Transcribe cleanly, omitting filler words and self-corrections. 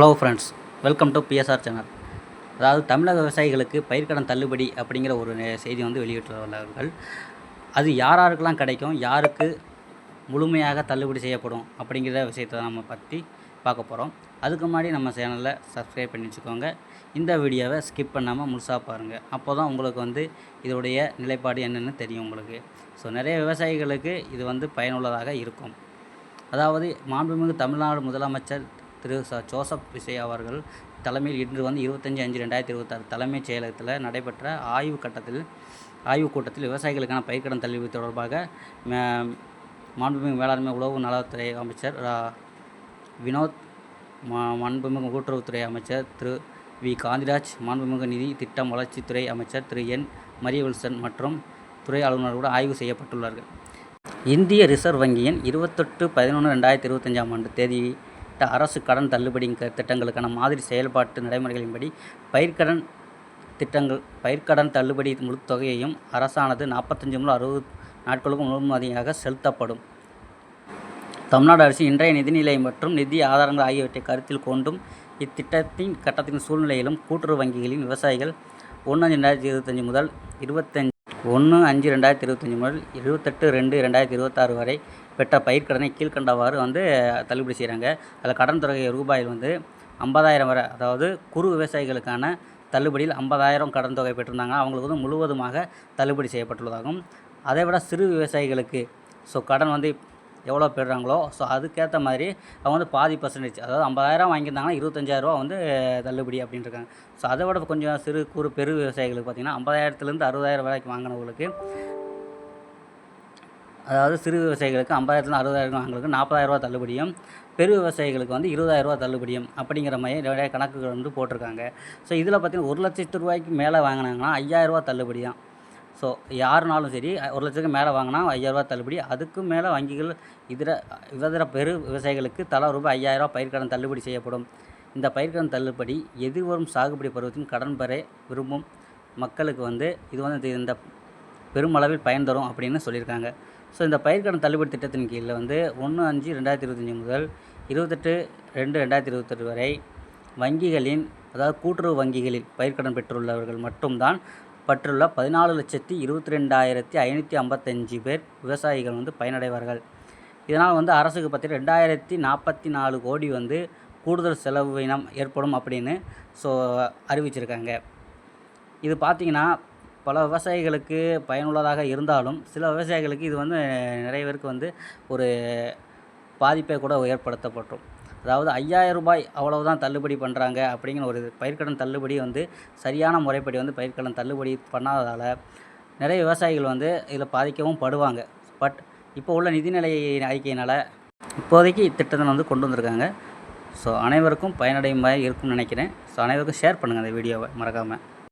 Hello friends, welcome to PSR channel. அதாவது தமிழக விவசாயிகளுக்கு பயிர்க்கடன் தள்ளுபடி அப்படிங்கிற ஒரு செய்தி வந்து வெளியிட்டுள்ளார்கள். அது யாருக்கெல்லாம் கிடைக்கும், யாருக்கு முழுமையாக தள்ளுபடி செய்யப்படும் அப்படிங்கிற விஷயத்தை நம்ம பற்றி பார்க்க போகிறோம். அதுக்கு முன்னாடி நம்ம சேனலில் சப்ஸ்கிரைப் பண்ணி வச்சுக்கோங்க. இந்த வீடியோவை ஸ்கிப் பண்ணாமல் முழுசாக பாருங்கள். அப்போ தான் உங்களுக்கு வந்து இதோடைய நிலைப்பாடு என்னென்னு தெரியும் உங்களுக்கு. ஸோ நிறைய விவசாயிகளுக்கு இது வந்து பயனுள்ளதாக இருக்கும். அதாவது மாண்புமிகு தமிழ்நாடு முதலமைச்சர் திரு ஜோசப் விஜய் அவர்கள் தலைமையில் இன்று வந்து 25/5/2026 தலைமைச் செயலகத்தில் நடைபெற்ற ஆய்வுக் கூட்டத்தில் விவசாயிகளுக்கான பயிர்க்கடன் தள்ளுபடி தொடர்பாக மாண்புமிகு வேளாண்மை உழவு நலத்துறை அமைச்சர் வினோத், மாண்புமிகு கூட்டுறவுத்துறை அமைச்சர் திரு வி காந்திராஜ், மாண்புமிகு நிதி திட்டம் வளர்ச்சித்துறை அமைச்சர் திரு என் மரியவில்சன் மற்றும் துறை அலுவலர்களுடன் ஆய்வு செய்யப்பட்டுள்ளார்கள். இந்திய ரிசர்வ் வங்கியின் 28/11/2025 தேதி அரசு கடன் தள்ளுபடி திட்டங்களுக்கான மாதிரி செயல்பாட்டு நடைமுறைகளின்படி பயிர்க்கடன் தள்ளுபடி முழு தொகையையும் அரசானது 45 முதல் 60 நாட்களுக்கும் முழுமதியாக செலுத்தப்படும். தமிழ்நாடு அரசு இன்றைய நிதிநிலை மற்றும் நிதி ஆதாரங்கள் ஆகியவற்றை கருத்தில் கொண்டும் இத்திட்டத்தின் கட்டத்தின் சூழ்நிலையிலும் கூட்டுறவு வங்கிகளின் விவசாயிகள் 1/5/2025 முதல் 1/5/2025 முதல் 28/2/2026 வரை பெற்ற பயிர்க்கடனை கீழ்கண்டவாறு வந்து தள்ளுபடி செய்கிறாங்க. அதில் கடன் தொகை ரூபாயில் வந்து 50,000 வரை, அதாவது குறு விவசாயிகளுக்கான தள்ளுபடியில் 50,000 கடன் தொகை பெற்றிருந்தாங்க. அவங்களுக்கு வந்து முழுவதுமாக தள்ளுபடி செய்யப்பட்டுள்ளதாகவும், அதை விட சிறு விவசாயிகளுக்கு கடன் வந்து எவ்வளோ பெறுறாங்களோ அதுக்கேற்ற மாதிரி அவங்க வந்து பாதி %, அதாவது 50,000 வாங்கியிருந்தாங்கன்னா 25,000 வந்து தள்ளுபடி அப்படின்னு இருக்காங்க. அதை விட கொஞ்சம் சிறு குறு பெரு விவசாயிகளுக்கு பார்த்திங்கன்னா 50,000 60,000 வரைக்கும் வாங்கினவங்களுக்கு, அதாவது சிறு விவசாயிகளுக்கு 50,000 60,000 வாங்குறதுக்கு 40,000 தள்ளுபடியும், பெரு விவசாயிகளுக்கு வந்து 20,000 தள்ளுபடியும் அப்படிங்கிற மாதிரி நிறைய கணக்குகள் வந்து போட்டிருக்காங்க. இதில் பார்த்திங்கன்னா 1,00,000 மேலே வாங்கினாங்கன்னா 5,000 தள்ளுபடி தான். யாருனாலும் சரி 1,00,000 மேலே வாங்கினா 5,000 தள்ளுபடி. அதுக்கு மேலே வங்கிகள் இதர பெரு விவசாயிகளுக்கு தலா ரூபாய் 5,000 பயிர்க்கடன் தள்ளுபடி செய்யப்படும். இந்த பயிர்க்கடன் தள்ளுபடி எதிர்வரும் சாகுபடி பருவத்தின் கடன் பெற விரும்பும் மக்களுக்கு வந்து இது வந்து இந்த பெருமளவில் பயன் தரும் அப்படின்னு சொல்லியிருக்காங்க. இந்த பயிர்க்கடன் தள்ளுபடி திட்டத்தின் கீழ் வந்து 1/5/2025 முதல் 28/2/2028 வரை வங்கிகளின், அதாவது கூட்டுறவு வங்கிகளில் பயிர்க்கடன் பெற்றுள்ளவர்கள் மட்டும்தான் பற்றுள்ள 14,22,555 பேர் விவசாயிகள் வந்து பயனடைவார்கள். இதனால் வந்து அரசுக்கு பார்த்திங்கன்னா 2,044 கோடி வந்து கூடுதல் செலவினம் ஏற்படும் அப்படின்னு அறிவிச்சிருக்காங்க. இது பார்த்திங்கன்னா பல விவசாயிகளுக்கு பயனுள்ளதாக இருந்தாலும் சில விவசாயிகளுக்கு இது வந்து நிறைய பேருக்கு வந்து ஒரு பாதிப்பை கூட ஏற்படுத்தப்படும். அதாவது 5,000 ரூபாய் அவ்வளவுதான் தள்ளுபடி பண்ணுறாங்க அப்படிங்கிற ஒரு பயிர்க்கடன் தள்ளுபடி வந்து சரியான முறைப்படி வந்து பயிர்க்கடன் தள்ளுபடி பண்ணாததால் நிறைய விவசாயிகள் வந்து இதில் பாதிக்கவும் படுவாங்க. பட் இப்போ உள்ள நிதிநிலை அறிக்கையினால் இப்போதைக்கு இத்திட்டத்தை வந்து கொண்டு வந்திருக்காங்க. அனைவருக்கும் பயனடையும் இருக்கும்னு நினைக்கிறேன். அனைவருக்கும் ஷேர் பண்ணுங்கள் அந்த வீடியோவை மறக்காமல்.